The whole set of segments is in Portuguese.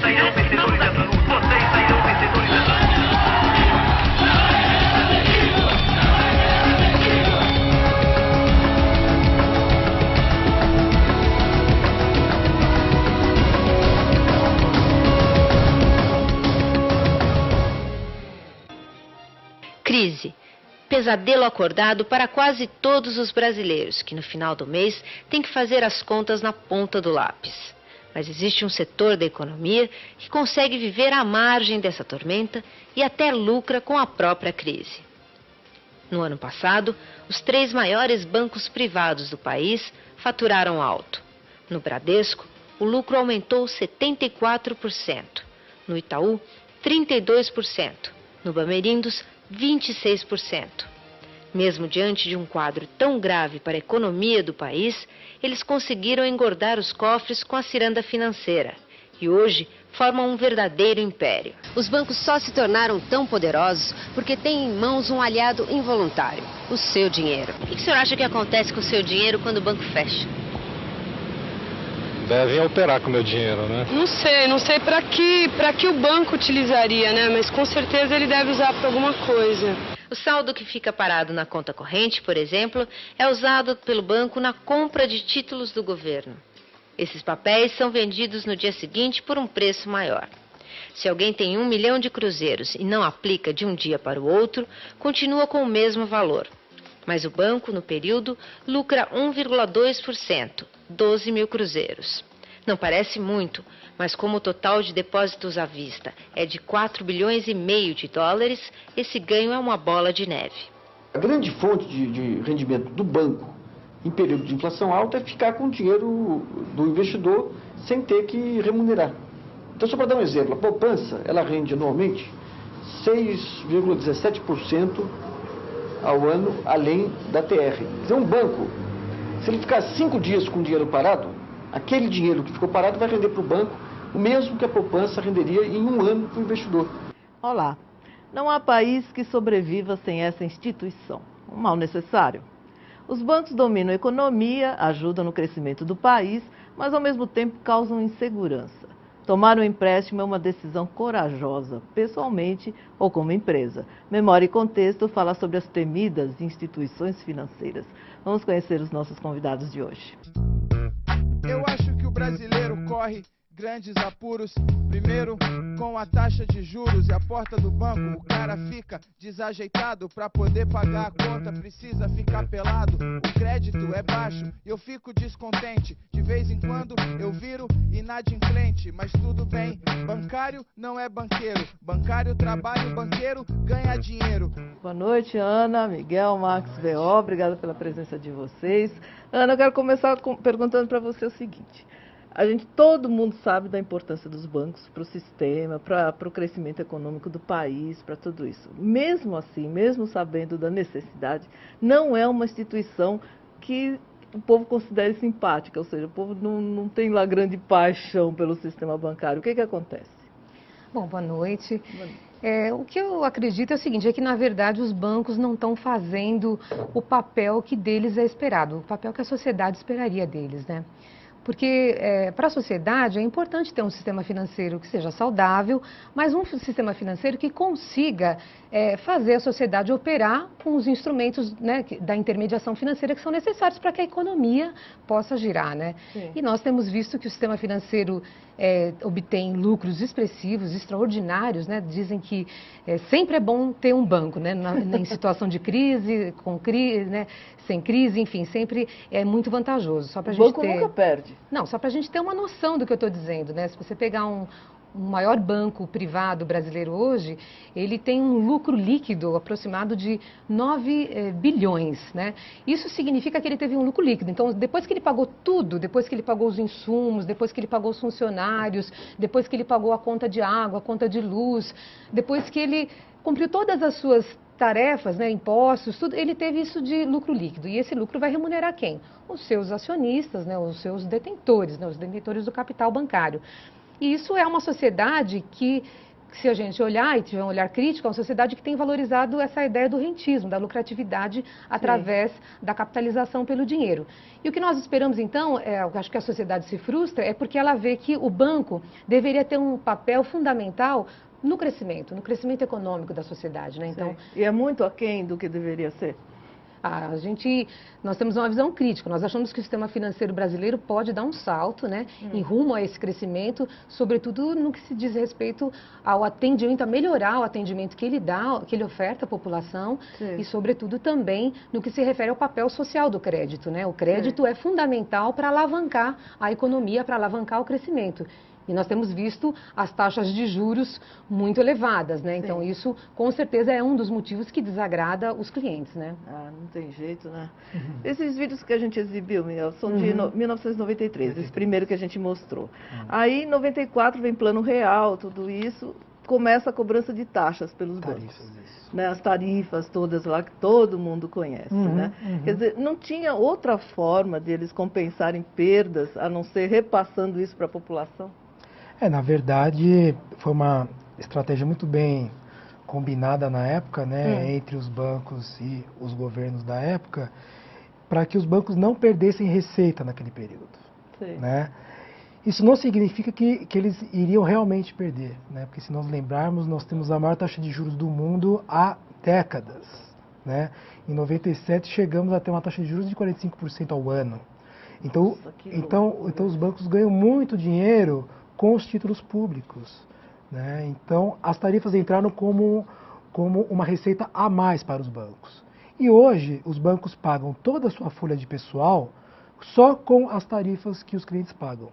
sairão vencedores dessa luta. Vocês sairão vencedores dessa luta. Crise. Pesadelo acordado para quase todos os brasileiros, que no final do mês têm que fazer as contas na ponta do lápis. Mas existe um setor da economia que consegue viver à margem dessa tormenta e até lucra com a própria crise. No ano passado, os 3 maiores bancos privados do país faturaram alto. No Bradesco, o lucro aumentou 74%. No Itaú, 32%. No Bamerindos, 26%. Mesmo diante de um quadro tão grave para a economia do país, eles conseguiram engordar os cofres com a ciranda financeira e hoje formam um verdadeiro império. Os bancos só se tornaram tão poderosos porque têm em mãos um aliado involuntário, o seu dinheiro. O que o senhor acha que acontece com o seu dinheiro quando o banco fecha? Devem operar com o meu dinheiro, né? Não sei para que o banco utilizaria, né? Mas com certeza ele deve usar para alguma coisa. O saldo que fica parado na conta corrente, por exemplo, é usado pelo banco na compra de títulos do governo. Esses papéis são vendidos no dia seguinte por um preço maior. Se alguém tem 1 milhão de cruzeiros e não aplica de um dia para o outro, continua com o mesmo valor. Mas o banco, no período, lucra 1,2%, 12 mil cruzeiros. Não parece muito, mas como o total de depósitos à vista é de 4,5 bilhões de dólares, esse ganho é uma bola de neve. A grande fonte de rendimento do banco em período de inflação alta é ficar com o dinheiro do investidor sem ter que remunerar. Então, só para dar um exemplo, a poupança ela rende anualmente 6,17% ao ano, além da TR. Quer dizer, um banco, se ele ficar 5 dias com o dinheiro parado, aquele dinheiro que ficou parado vai render para o banco o mesmo que a poupança renderia em 1 ano para o investidor. Olá, não há país que sobreviva sem essa instituição, um mal necessário. Os bancos dominam a economia, ajudam no crescimento do país, mas ao mesmo tempo causam insegurança. Tomar um empréstimo é uma decisão corajosa, pessoalmente ou como empresa. Memória e Contexto fala sobre as temidas instituições financeiras. Vamos conhecer os nossos convidados de hoje. Eu acho que o brasileiro corre grandes apuros. Primeiro, com a taxa de juros e a porta do banco, o cara fica desajeitado para poder pagar a conta, precisa ficar pelado. O crédito é baixo e eu fico descontente. De vez em quando eu viro inadimplente, mas tudo bem. Bancário não é banqueiro. Bancário trabalha, banqueiro ganha dinheiro. Boa noite, Ana, Miguel, Max, V.O. Obrigada pela presença de vocês. Ana, eu quero começar perguntando para você o seguinte. Todo mundo sabe da importância dos bancos para o sistema, para o crescimento econômico do país, para tudo isso. Mesmo assim, mesmo sabendo da necessidade, não é uma instituição que o povo considere simpática, ou seja, o povo não tem lá grande paixão pelo sistema bancário. O que acontece? Bom, boa noite. O que eu acredito é o seguinte, é que na verdade os bancos não estão fazendo o papel que deles é esperado, o papel que a sociedade esperaria deles, né? Porque para a sociedade é importante ter um sistema financeiro que seja saudável, mas um sistema financeiro que consiga fazer a sociedade operar com os instrumentos, né, da intermediação financeira que são necessários para que a economia possa girar, né? E nós temos visto que o sistema financeiro obtém lucros expressivos, extraordinários, né? Dizem que sempre é bom ter um banco, né? Em situação de crise, né? Sem crise, enfim, sempre é muito vantajoso. Só pra o banco nunca perde. Não, só para a gente ter uma noção do que eu estou dizendo, né? Se você pegar um maior banco privado brasileiro hoje, ele tem um lucro líquido aproximado de 9 bilhões, né? Isso significa que ele teve um lucro líquido. Então, depois que ele pagou tudo, depois que ele pagou os insumos, depois que ele pagou os funcionários, depois que ele pagou a conta de água, a conta de luz, depois que ele cumpriu todas as suas tarefas, né, impostos, tudo, ele teve isso de lucro líquido. E esse lucro vai remunerar quem? Os seus acionistas, né, os seus detentores, né, os detentores do capital bancário. E isso é uma sociedade que se a gente olhar e tiver um olhar crítico, é uma sociedade que tem valorizado essa ideia do rentismo, da lucratividade através da capitalização pelo dinheiro. E o que nós esperamos, então, eu acho que a sociedade se frustra, é porque ela vê que o banco deveria ter um papel fundamental no crescimento econômico da sociedade, né? Então, e é muito aquém do que deveria ser. Nós temos uma visão crítica, nós achamos que o sistema financeiro brasileiro pode dar um salto, né, em rumo a esse crescimento, sobretudo no que se diz respeito ao atendimento, a melhorar o atendimento que ele dá, que ele oferta à população, e sobretudo também no que se refere ao papel social do crédito, né? O crédito é fundamental para alavancar a economia, para alavancar o crescimento. E nós temos visto as taxas de juros muito elevadas, né? Então isso, com certeza, é um dos motivos que desagrada os clientes, né? Ah, não tem jeito, né? Esses vídeos que a gente exibiu, Miguel, são de 1993, esse primeiro que a gente mostrou. Aí, em 94, vem Plano Real, tudo isso, começa a cobrança de taxas pelos bancos. Né? As tarifas todas lá que todo mundo conhece, né? Quer dizer, não tinha outra forma deles compensarem perdas, a não ser repassando isso para a população? Na verdade, foi uma estratégia muito bem combinada na época, né, entre os bancos e os governos da época, para que os bancos não perdessem receita naquele período. Né? Isso não significa que eles iriam realmente perder, né? Porque se nós lembrarmos, nós temos a maior taxa de juros do mundo há décadas. Né? Em 97 chegamos a ter uma taxa de juros de 45% ao ano. Então, então os bancos ganham muito dinheiro com os títulos públicos. Né? Então, as tarifas entraram como uma receita a mais para os bancos. E hoje, os bancos pagam toda a sua folha de pessoal só com as tarifas que os clientes pagam.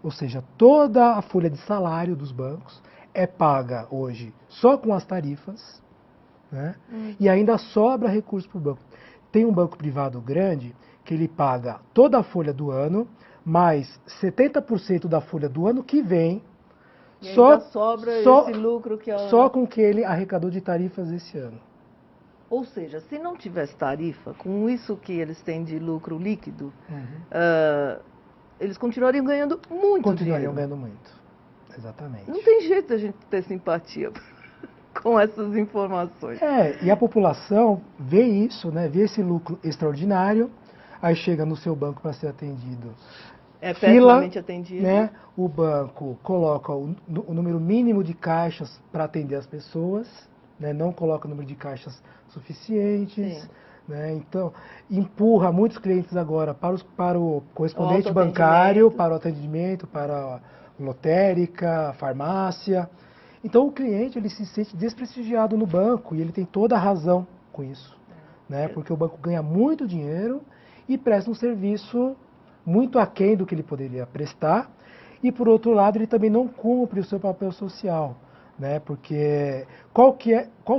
Ou seja, toda a folha de salário dos bancos é paga hoje só com as tarifas, né? E ainda sobra recurso para o banco. Tem um banco privado grande que ele paga toda a folha do ano, mais 70% da folha do ano que vem, e ainda sobra esse lucro que só com o que ele arrecadou de tarifas esse ano. Ou seja, se não tivesse tarifa, com isso que eles têm de lucro líquido, eles continuariam ganhando muito Continuariam ganhando muito, exatamente. Não tem jeito da gente ter simpatia com essas informações. E a população vê isso, né, vê esse lucro extraordinário, aí chega no seu banco para ser atendido. Pessimamente atendido. Né? O banco coloca o número mínimo de caixas para atender as pessoas, né? Não coloca o número de caixas suficientes. Né? Então, empurra muitos clientes agora para o correspondente bancário, para o atendimento, para a lotérica, farmácia. Então, o cliente ele se sente desprestigiado no banco e ele tem toda a razão com isso. Né? Porque o banco ganha muito dinheiro e presta um serviço muito aquém do que ele poderia prestar, e por outro lado ele também não cumpre o seu papel social, né? Porque qual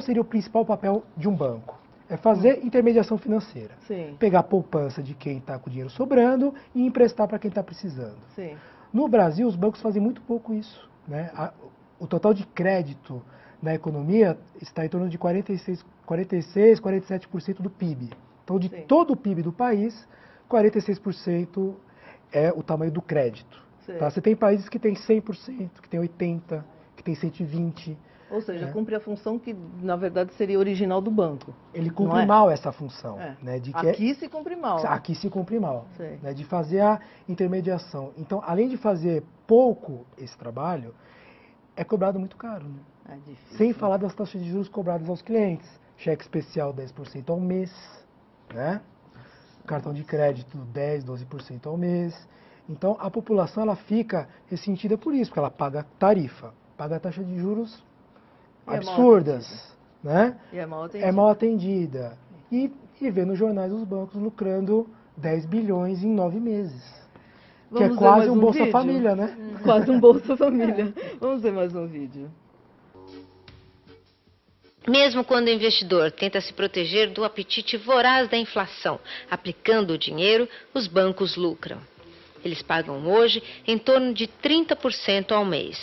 seria o principal papel de um banco? É fazer intermediação financeira, pegar a poupança de quem está com o dinheiro sobrando e emprestar para quem está precisando. No Brasil os bancos fazem muito pouco isso, né? O total de crédito na economia está em torno de 47% do PIB. Então de todo o PIB do país, 46% é o tamanho do crédito. Tá? Você tem países que tem 100%, que tem 80%, que tem 120%. Ou seja, cumpre a função que, na verdade, seria original do banco. Ele cumpre mal essa função. Né, aqui se cumpre mal. Aqui se cumpre mal. Né, de fazer a intermediação. Então, além de fazer pouco esse trabalho, é cobrado muito caro. Né? Sem falar das taxas de juros cobradas aos clientes. Cheque especial 10% ao mês. Né? Cartão de crédito 10%, 12% ao mês. Então, a população ela fica ressentida por isso, porque ela paga tarifa, paga a taxa de juros absurdas, né? E é mal atendida. E vê nos jornais os bancos lucrando 10 bilhões em 9 meses. Que é quase um Bolsa Família, né? Quase um Bolsa Família. Vamos ver mais um vídeo. Mesmo quando o investidor tenta se proteger do apetite voraz da inflação, aplicando o dinheiro, os bancos lucram. Eles pagam hoje em torno de 30% ao mês.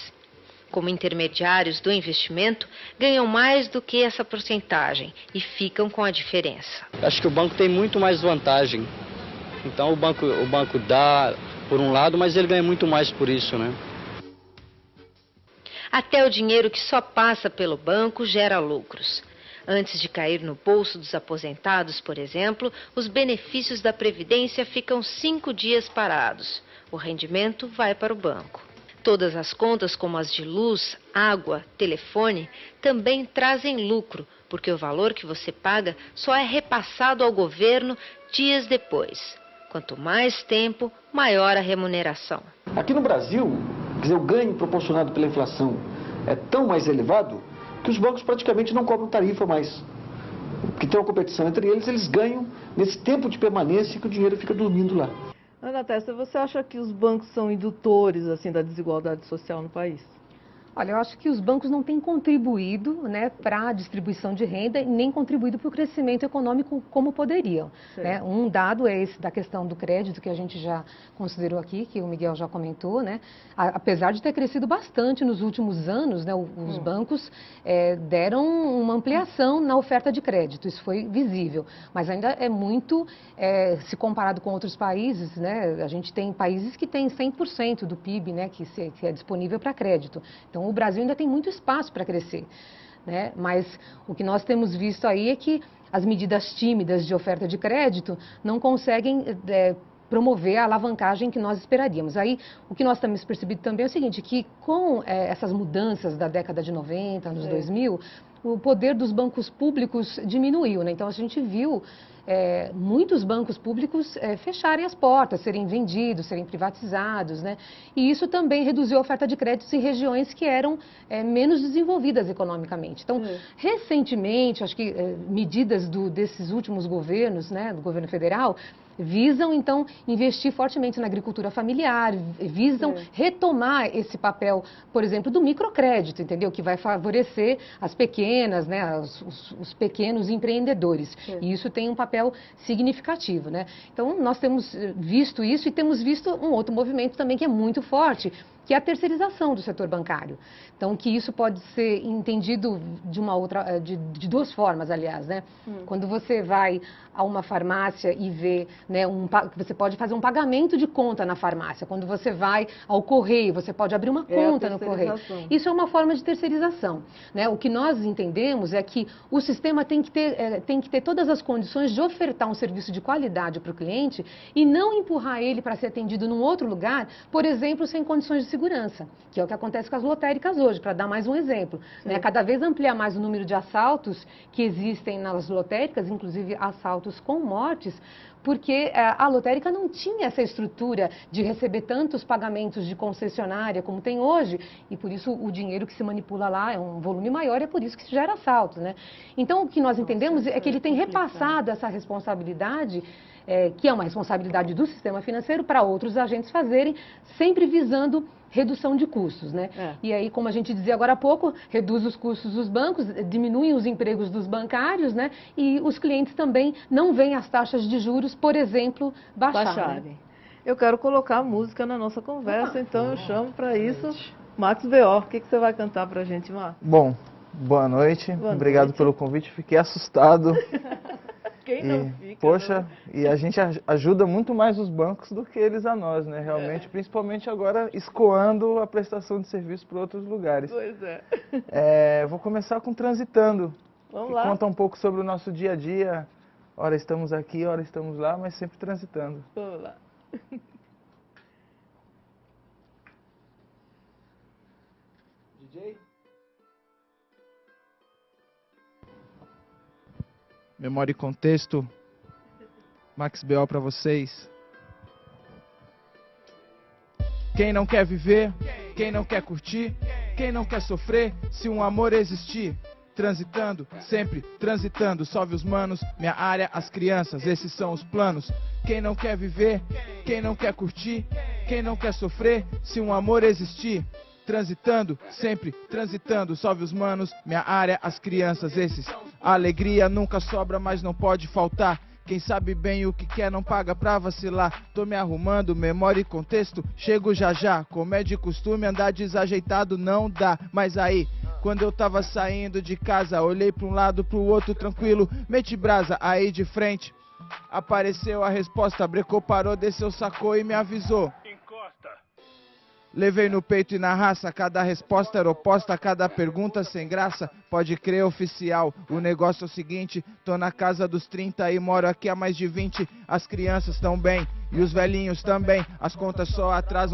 Como intermediários do investimento, ganham mais do que essa porcentagem e ficam com a diferença. Acho que o banco tem muito mais vantagem. Então o banco dá por um lado, mas ele ganha muito mais por isso, né? Até o dinheiro que só passa pelo banco gera lucros. Antes de cair no bolso dos aposentados, por exemplo, os benefícios da Previdência ficam 5 dias parados. O rendimento vai para o banco. Todas as contas, como as de luz, água, telefone, também trazem lucro, porque o valor que você paga só é repassado ao governo dias depois. Quanto mais tempo, maior a remuneração. Aqui no Brasil, quer dizer, o ganho proporcionado pela inflação é tão mais elevado que os bancos praticamente não cobram tarifa mais. Porque tem uma competição entre eles, eles ganham nesse tempo de permanência que o dinheiro fica dormindo lá. Ana Testa, você acha que os bancos são indutores assim, da desigualdade social no país? Olha, eu acho que os bancos não têm contribuído, né, para a distribuição de renda e nem contribuído para o crescimento econômico como poderiam. Né? Um dado é esse da questão do crédito, que a gente já considerou aqui, que o Miguel já comentou. Né? Apesar de ter crescido bastante nos últimos anos, né, os bancos deram uma ampliação na oferta de crédito, isso foi visível. Mas ainda é muito, se comparado com outros países, né, a gente tem países que têm 100% do PIB, né, que é disponível para crédito. Então, o Brasil ainda tem muito espaço para crescer, né? Mas o que nós temos visto aí é que as medidas tímidas de oferta de crédito não conseguem promover a alavancagem que nós esperaríamos. Aí, o que nós temos percebido também é o seguinte, que com essas mudanças da década de 90, anos 2000, o poder dos bancos públicos diminuiu, né? Então, a gente viu muitos bancos públicos fecharem as portas, serem vendidos, serem privatizados, né? E isso também reduziu a oferta de créditos em regiões que eram menos desenvolvidas economicamente. Então, recentemente, acho que medidas desses últimos governos, né, do governo federal, visam, então, investir fortemente na agricultura familiar, visam retomar esse papel, por exemplo, do microcrédito, entendeu? Que vai favorecer as pequenas, né, os pequenos empreendedores. E isso tem um papel significativo, né? Então, nós temos visto isso e temos visto um outro movimento também que é muito forte, que é a terceirização do setor bancário. Então, que isso pode ser entendido de duas formas, aliás, né? Quando você vai a uma farmácia e vê, né, você pode fazer um pagamento de conta na farmácia. Quando você vai ao correio, você pode abrir uma conta no correio. Isso é uma forma de terceirização, né? O que nós entendemos é que o sistema tem que ter todas as condições de ofertar um serviço de qualidade para o cliente e não empurrar ele para ser atendido num outro lugar, por exemplo, sem condições de segurança, que é o que acontece com as lotéricas hoje, para dar mais um exemplo. Né? Cada vez ampliar mais o número de assaltos que existem nas lotéricas, inclusive assaltos com mortes, porque a lotérica não tinha essa estrutura de receber tantos pagamentos de concessionária como tem hoje, e por isso o dinheiro que se manipula lá é um volume maior, é por isso que se gera assaltos, né? Então, o que nós entendemos é que ele tem repassado essa responsabilidade, que é uma responsabilidade do sistema financeiro, para outros agentes fazerem, sempre visando redução de custos, né? E aí, como a gente dizia agora há pouco, reduz os custos dos bancos, diminuem os empregos dos bancários, né? E os clientes também não veem as taxas de juros, por exemplo, baixarem. Né? Eu quero colocar a música na nossa conversa, então eu chamo para isso Max B.O. O que você vai cantar para a gente, Max? Bom, boa noite. Obrigado pelo convite. Fiquei assustado. Quem não fica, poxa, né? E a gente ajuda muito mais os bancos do que eles a nós, né? Realmente, principalmente agora escoando a prestação de serviço para outros lugares. Pois é. Vou começar com Transitando. Vamos que lá. Conta um pouco sobre o nosso dia a dia. Ora estamos aqui, ora estamos lá, mas sempre transitando. Vamos lá. DJ? Memória e contexto. Max B.O. para vocês. Quem não quer viver, quem não quer curtir, quem não quer sofrer, se um amor existir. Transitando, sempre transitando, salve os manos, minha área, as crianças, esses são os planos. Quem não quer viver, quem não quer curtir, quem não quer sofrer, se um amor existir. Transitando, sempre transitando, salve os manos, minha área, as crianças, esses. A alegria nunca sobra, mas não pode faltar. Quem sabe bem o que quer não paga pra vacilar. Tô me arrumando, memória e contexto, chego já já. Como é de costume, andar desajeitado não dá. Mas aí, quando eu tava saindo de casa, olhei pra um lado, pro outro tranquilo, meti brasa, aí de frente apareceu a resposta. Brecou, parou, desceu, sacou e me avisou. Levei no peito e na raça, cada resposta era oposta, cada pergunta sem graça. Pode crer, oficial, o negócio é o seguinte: tô na casa dos 30 e moro aqui há mais de 20. As crianças tão bem e os velhinhos também, as contas só atrasam.